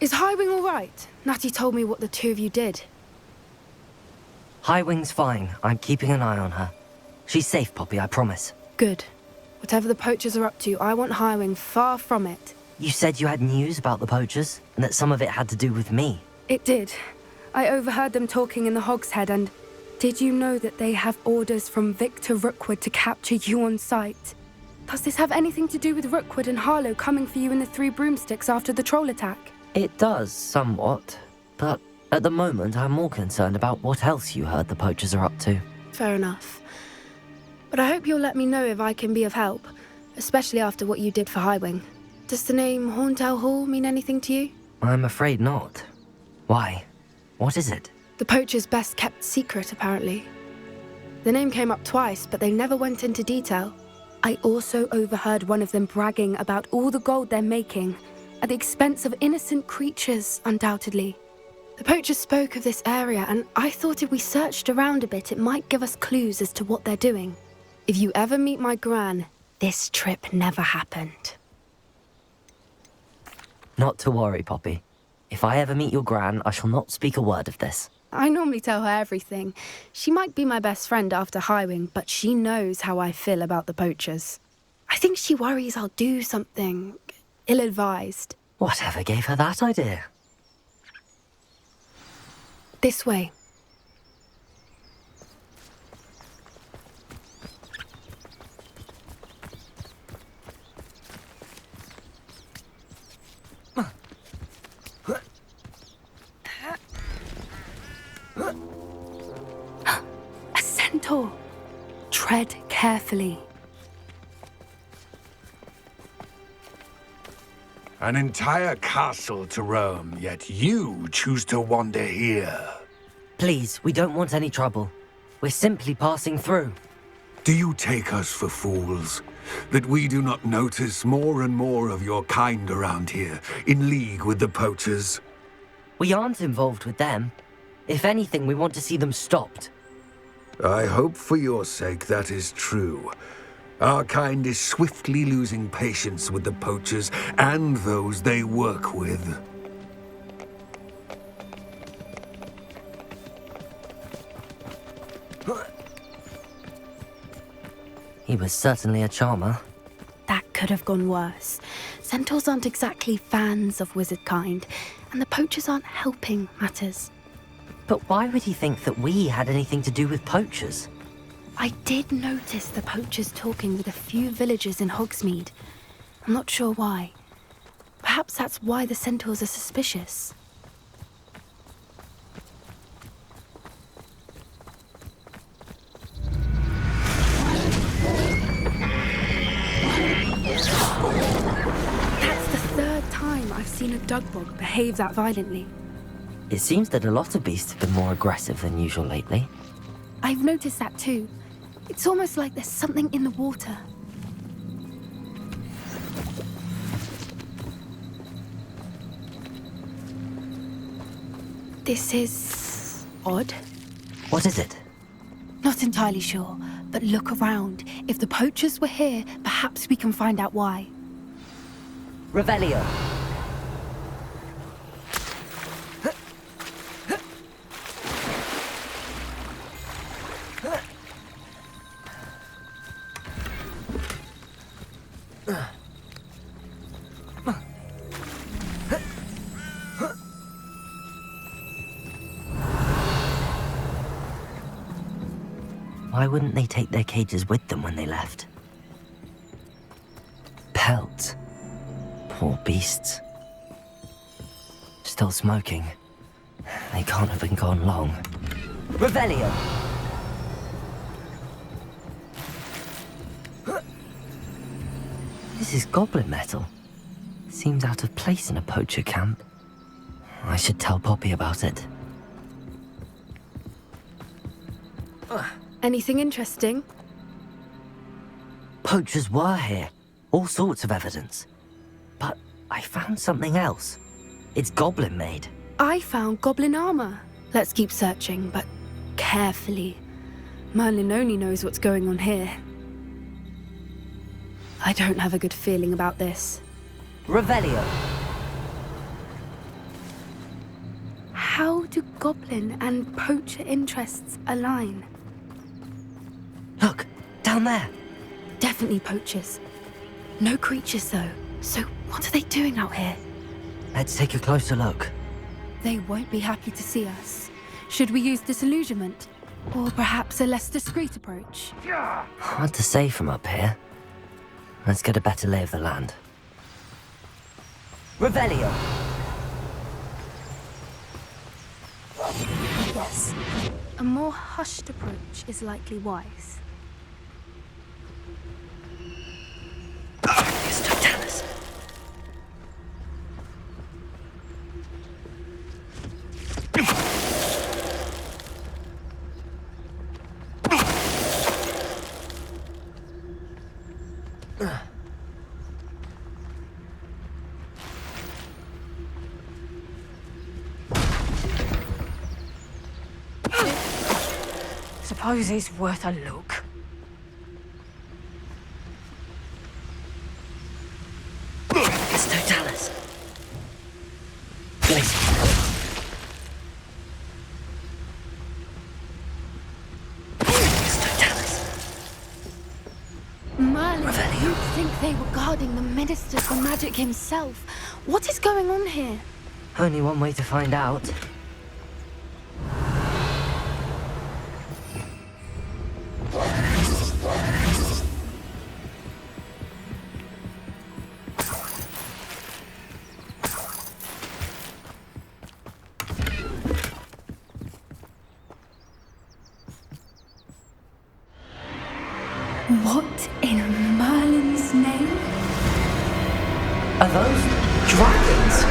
Is Highwing all right? Natty told me what the two of you did. Highwing's fine. I'm keeping an eye on her. She's safe, Poppy, I promise. Good. Whatever the Poachers are up to, I want Highwing far from it. You said you had news about the Poachers, and that some of it had to do with me. It did. I overheard them talking in the Hogshead, and did you know that they have orders from Victor Rookwood to capture you on sight? Does this have anything to do with Rookwood and Harlow coming for you in the Three Broomsticks after the troll attack? It does, somewhat. But at the moment, I'm more concerned about what else you heard the Poachers are up to. Fair enough. But I hope you'll let me know if I can be of help, especially after what you did for Highwing. Does the name HORNTAIL Hall mean anything to you? I'm afraid not. Why? What is it? The Poachers' best-kept secret, apparently. The name came up twice, but they never went into detail. I also overheard one of them bragging about all the gold they're making, at the expense of innocent creatures, undoubtedly. The Poachers spoke of this area, and I thought if we searched around a bit, it might give us clues as to what they're doing. If you ever meet my Gran, this trip never happened. Not to worry, Poppy. If I ever meet your Gran, I shall not speak a word of this. I normally tell her everything. She might be my best friend after Highwing, but she knows how I feel about the Poachers. I think she worries I'll do something ill-advised. Whatever gave her that idea? This way. A centaur. Tread carefully. An entire castle to roam, yet you choose to wander here. Please, we don't want any trouble. We're simply passing through. Do you take us for fools? That we do not notice more and more of your kind around here, in league with the Poachers? We aren't involved with them. If anything, we want to see them stopped. I hope for your sake that is true. Our kind is swiftly losing patience with the Poachers and those they work with. He was certainly a charmer. That could have gone worse. Centaurs aren't exactly fans of wizard kind, and the Poachers aren't helping matters. But why would he think that we had anything to do with Poachers? I did notice the Poachers talking with a few villagers in Hogsmeade. I'm not sure why. Perhaps that's why the Centaurs are suspicious. That's the third time I've seen a Dugbog behave that violently. It seems that a lot of beasts have been more aggressive than usual lately. I've noticed that too. It's almost like there's something in the water. This is odd. What is it? Not entirely sure, but look around. If the Poachers were here, perhaps we can find out why. Revelio. Why wouldn't they take their cages with them when they left? Pelts. Poor beasts. Still smoking. They can't have been gone long. Revelio! This is goblin metal. Seems out of place in a poacher camp. I should tell Poppy about it. Anything interesting? Poachers were here. All sorts of evidence. But I found something else. It's goblin made. I found goblin armor. Let's keep searching, but carefully. Merlin only knows what's going on here. I don't have a good feeling about this. Revelio. do goblin and poacher interests align? Look, down there. Definitely poachers. No creatures, though. So what are they doing out here? Let's take a closer look. They won't be happy to see us. Should we use disillusionment? Or perhaps a less discreet approach? Hard to say from up here. Let's get a better lay of the land. Revelio! Yes. A more hushed approach is likely wise. Totalis. Suppose it's worth a look. Totalis. Merlin, you'd think they were guarding the Minister for Magic himself. What is going on here? Only one way to find out. What in Merlin's name? Are those dragons?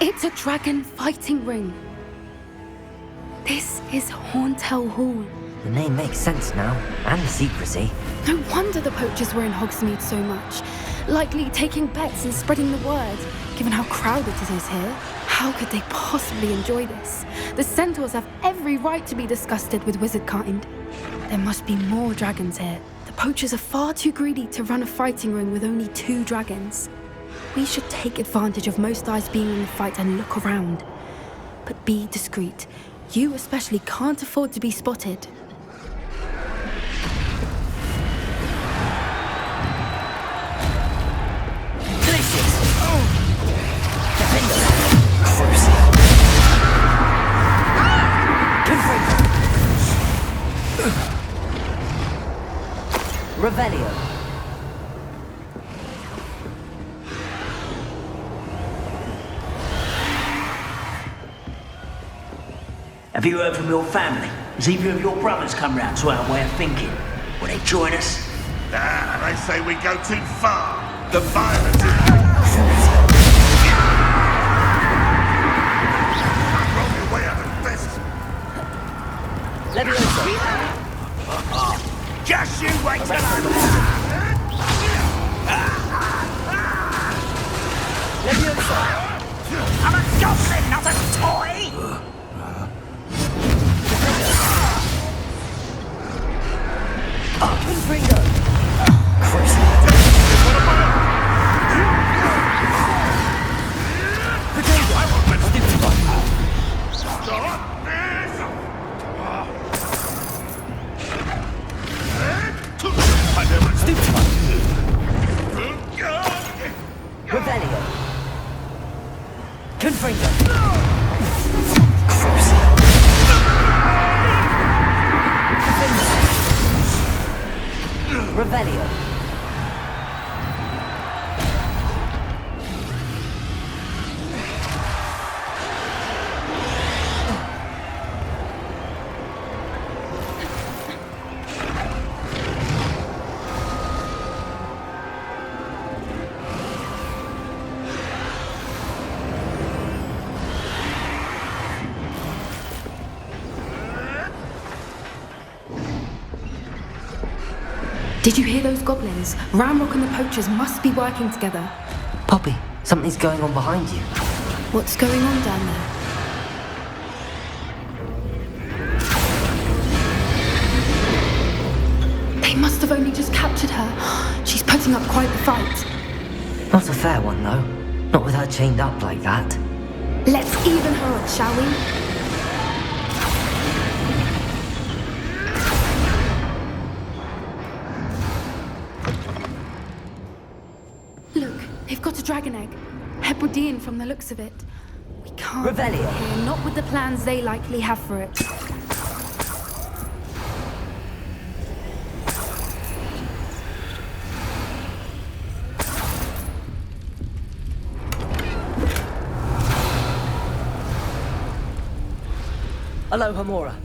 It's a dragon fighting ring. This is HORNTAIL Hall. The name makes sense now, and the secrecy. No wonder the poachers were in Hogsmeade so much. Likely taking bets and spreading the word, given how crowded it is here. How could they possibly enjoy this? The centaurs have every right to be disgusted with wizard kind. There must be more dragons here. The poachers are far too greedy to run a fighting ring with only 2 dragons. We should take advantage of most eyes being in the fight and look around. But be discreet. You especially can't afford to be spotted. Revelio. Have you heard from your family? Has either of your brothers come round to our way of thinking? Will they join us? Nah, they say we go too far. The violence is... Roll your way out of this. Leviosa. Just you wait till I'm... Leviosa. I'm a goblin, not a toy! Confringo. Revelio. Confringo. Revelio. Did you hear those goblins? Ramrock and the poachers must be working together. Poppy, Something's going on behind you. What's going on down there? They must have only just captured her. She's putting up quite the fight. Not a fair one, though. Not with her chained up like that. Let's even her up, shall we? Look, they've got a dragon egg. Hebridean from the looks of it. We can't Revelio. leave it here, not with the plans they likely have for it. Aloha, Mora.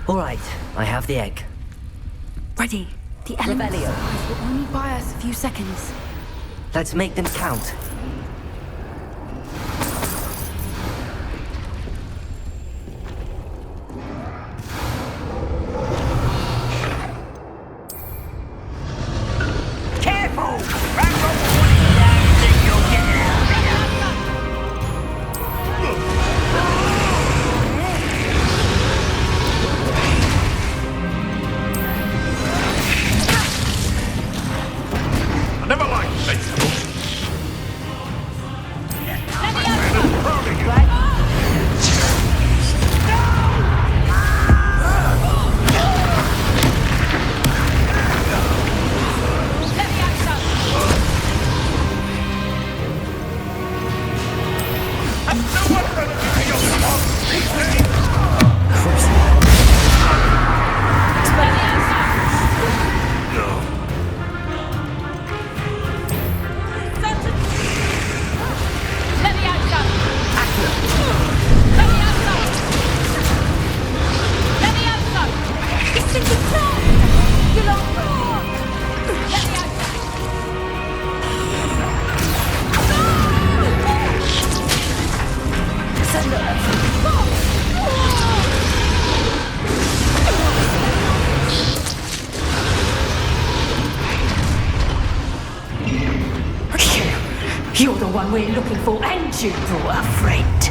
All right, I have the egg. Ready. The elements Revelio. supplies will only buy us a few seconds. Let's make them count. Careful! Wrap up one of you damn thing, you'll get it out of here. I never liked vegetables. You're the one we're looking for, and you brought a friend.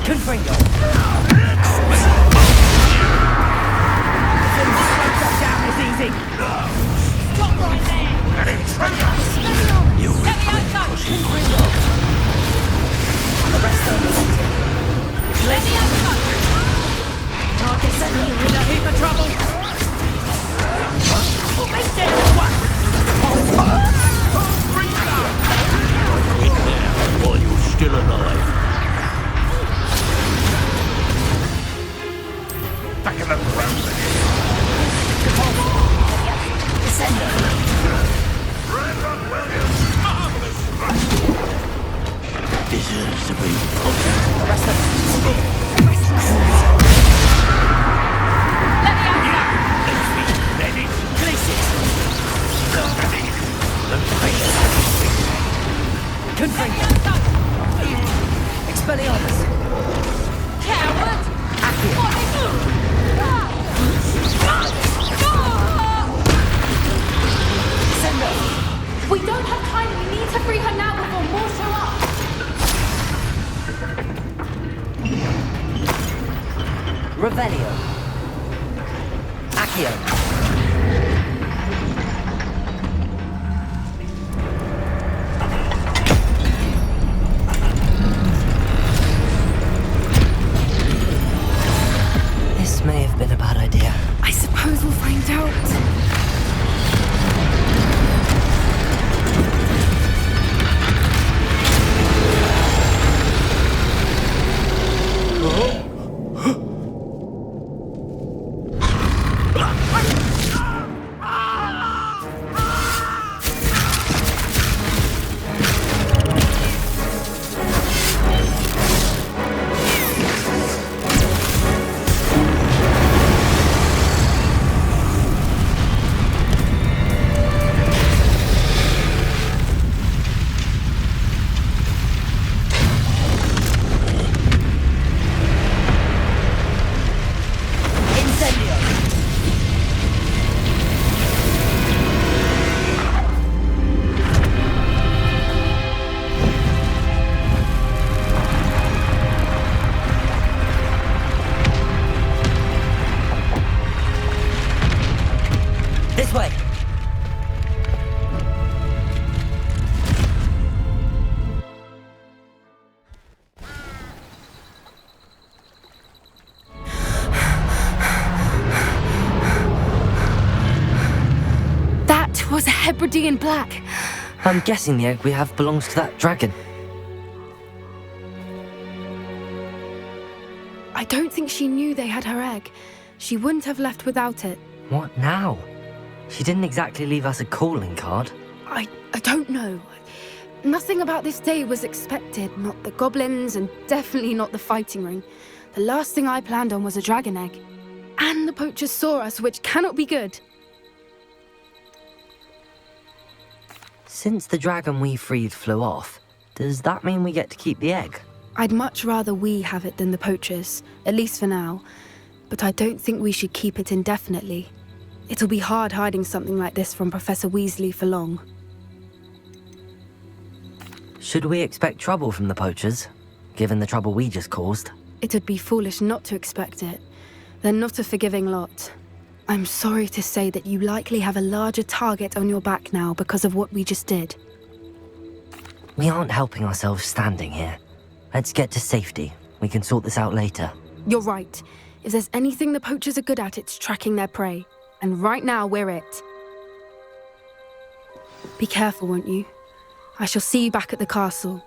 Confringo. Stop right there! You Target suddenly you're in a heap of trouble. While you're still alive. Back in the ground again. Deserves to be punished. Confringo. Expelliarmus. Coward! What is We don't have time. We need to free her now before more show up. Revelio. Accio. This may have been a bad idea. I suppose we'll find out. D in black. I'm guessing the egg we have belongs to that dragon. I don't think she knew they had her egg. She wouldn't have left without it. What now? She didn't exactly leave us a calling card. I don't know. Nothing about this day was expected. Not the goblins, and definitely not the fighting ring. The last thing I planned on was a dragon egg. And the poachers saw us, which cannot be good. Since the dragon we freed flew off, does that mean we get to keep the egg? I'd much rather we have it than the poachers, at least for now. But I don't think we should keep it indefinitely. It'll be hard hiding something like this from Professor Weasley for long. Should we expect trouble from the poachers, given the trouble we just caused? It'd be foolish not to expect it. They're not a forgiving lot. I'm sorry to say that you likely have a larger target on your back now because of what we just did. We aren't helping ourselves standing here. Let's get to safety. We can sort this out later. You're right. If there's anything the poachers are good at, it's tracking their prey. And right now, we're it. Be careful, won't you? I shall see you back at the castle.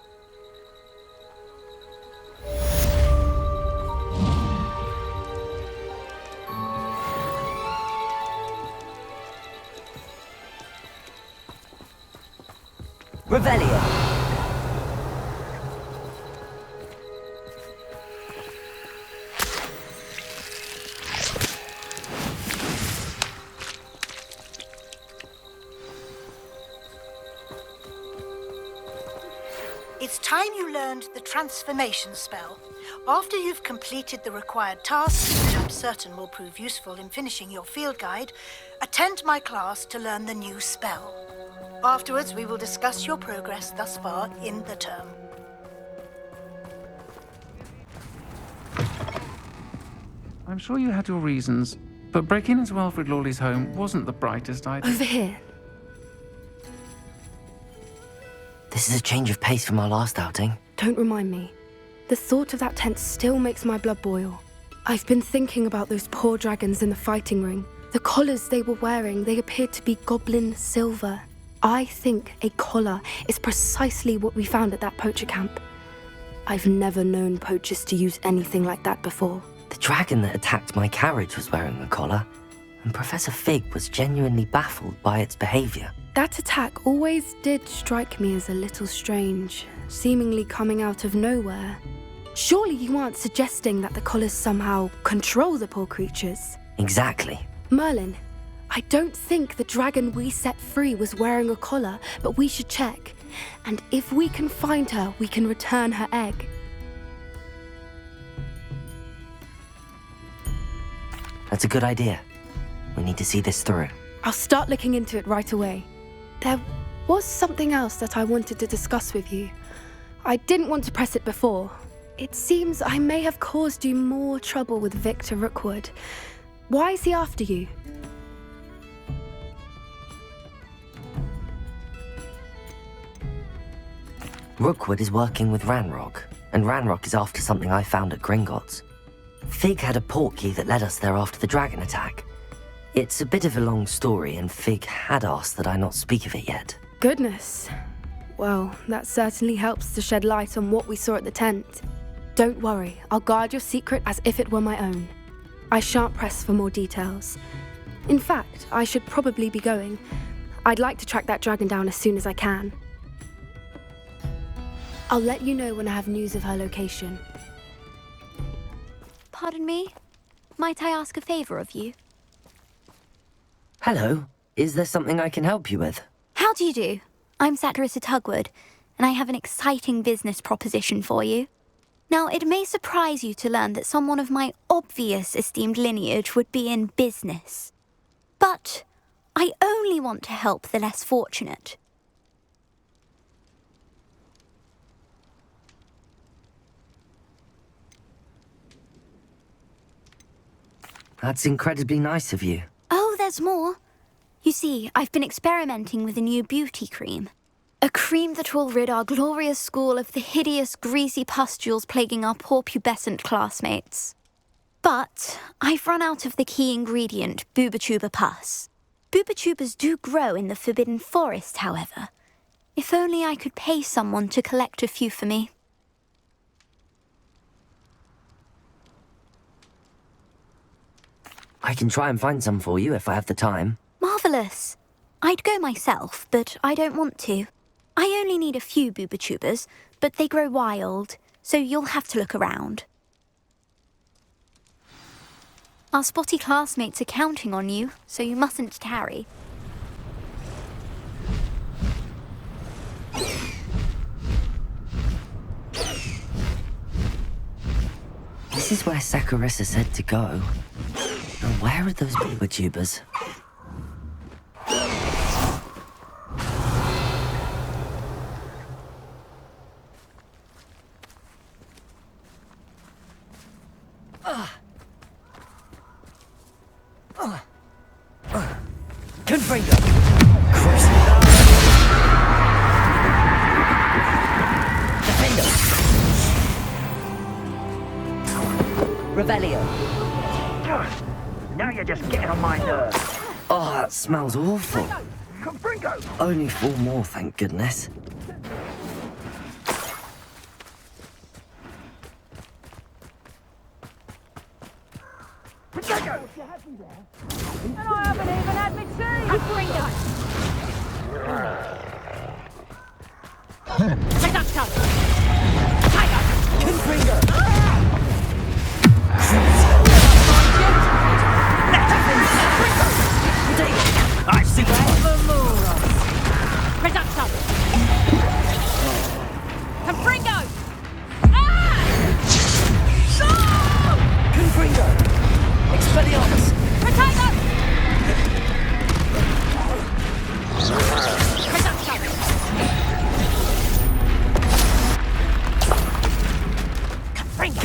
Revelio! It's time you learned the transformation spell. After you've completed the required tasks, which I'm certain will prove useful in finishing your field guide, attend my class to learn the new spell. Afterwards, we will discuss your progress thus far in the term. I'm sure you had your reasons, but breaking into Alfred Lawley's home wasn't the brightest idea. Over here. This is a change of pace from our last outing. Don't remind me. The thought of that tent still makes my blood boil. I've been thinking about those poor dragons in the fighting ring. The collars they were wearing, they appeared to be goblin silver. I think a collar is precisely what we found at that poacher camp. I've never known poachers to use anything like that before. The dragon that attacked my carriage was wearing a collar, and Professor Fig was genuinely baffled by its behavior. That attack always did strike me as a little strange, seemingly coming out of nowhere. Surely you aren't suggesting that the collars somehow control the poor creatures? Exactly. Merlin, I don't think the dragon we set free was wearing a collar, but we should check. And if we can find her, we can return her egg. That's a good idea. We need to see this through. I'll start looking into it right away. There was something else that I wanted to discuss with you. I didn't want to press it before. It seems I may have caused you more trouble with Victor Rookwood. Why is he after you? Rookwood is working with Ranrock, and Ranrock is after something I found at Gringotts. Fig had a portkey that led us there after the dragon attack. It's a bit of a long story, and Fig had asked that I not speak of it yet. Goodness. Well, that certainly helps to shed light on what we saw at the tent. Don't worry, I'll guard your secret as if it were my own. I shan't press for more details. In fact, I should probably be going. I'd like to track that dragon down as soon as I can. I'll let you know when I have news of her location. Pardon me? Might I ask a favor of you? Hello. Is there something I can help you with? How do you do? I'm Satirissa Tugwood, and I have an exciting business proposition for you. Now, it may surprise you to learn that someone of my obvious esteemed lineage would be in business. But I only want to help the less fortunate. That's incredibly nice of you. Oh, there's more. You see, I've been experimenting with a new beauty cream. A cream that will rid our glorious school of the hideous, greasy pustules plaguing our poor pubescent classmates. But I've run out of the key ingredient, booba-tuba pus. Boobachubas do grow in the Forbidden Forest, however. If only I could pay someone to collect a few for me. I can try and find some for you if I have the time. Marvellous. I'd go myself, but I don't want to. I only need a few Boobachubas, but they grow wild, so you'll have to look around. Our spotty classmates are counting on you, so you mustn't tarry. This is where Saccharissa said to go. Now where are those Boobachubas? Confringo! Defendo! Revelio! Now you're just getting on my nerves. Oh, that smells awful. Confringo! Only 4 more, thank goodness. And I haven't even had my tea! Confringo! Seducto! Tiger! Confringo! I see Seducto! Confringo! Confringo! Expelliarmus! Potato!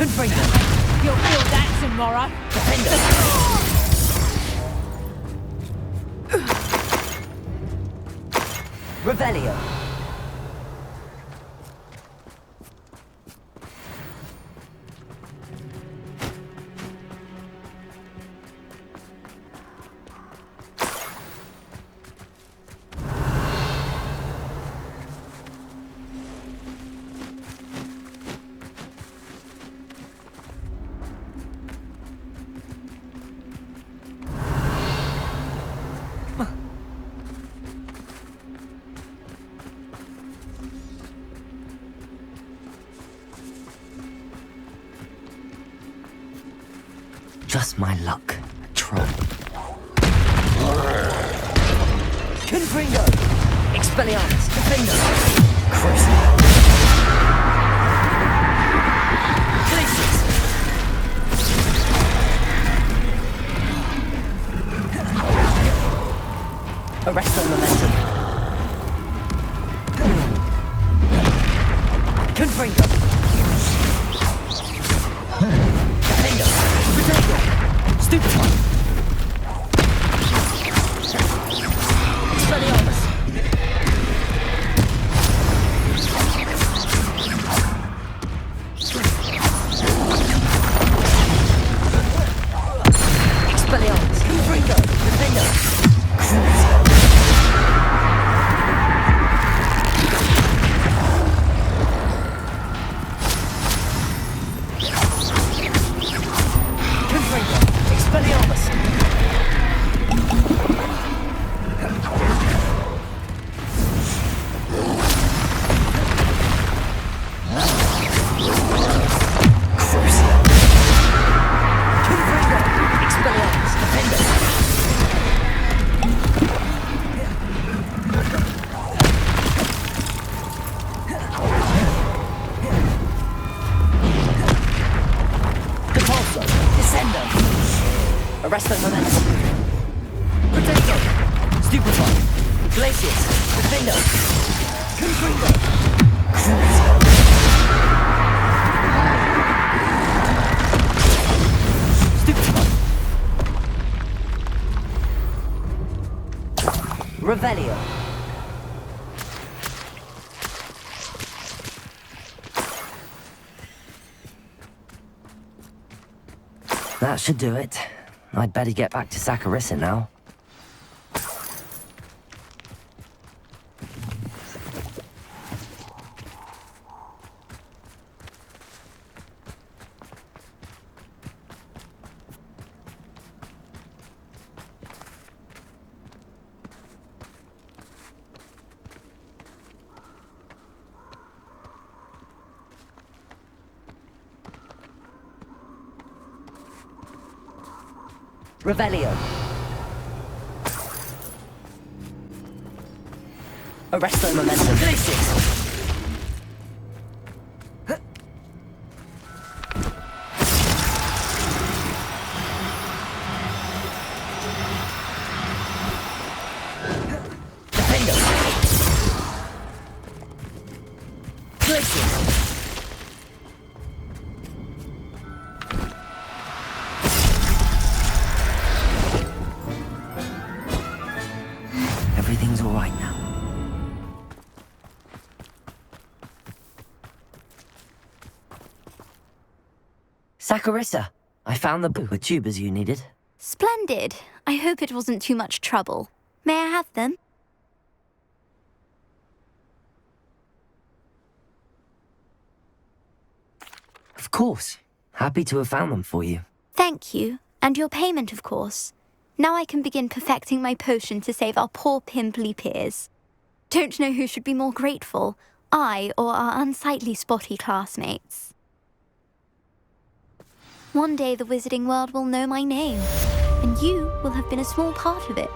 Confringo! You'll feel that tomorrow. Defendo! Revelio! Just my luck. A troll. Confringo! Expelliarmus! Defendo! Crucial! Glacius! Arresto momentum! Confringo! Defendo! Protego! Stupefy! Expelliarmus! Expelliarmus! Confringo! Defendo! Confringo! Expelliarmus! Confringo! Expelliarmus! Defendo! Depulso! Descendo! Arresto momentum! Protego! Stupefy! Glacius! Defendo! Confringo! Stupefy! Revelio! That should do it. I'd better get back to Saccharissa now. Revelio. Arresto momentum. Glacius. Defendo. Glacius. Everything's all right now. Saccharissa, I found the tubers you needed. Splendid. I hope it wasn't too much trouble. May I have them? Of course. Happy to have found them for you. Thank you. And your payment, of course. Now I can begin perfecting my potion to save our poor pimply peers. Don't know who should be more grateful, I or our unsightly spotty classmates. One day the wizarding world will know my name, and you will have been a small part of it.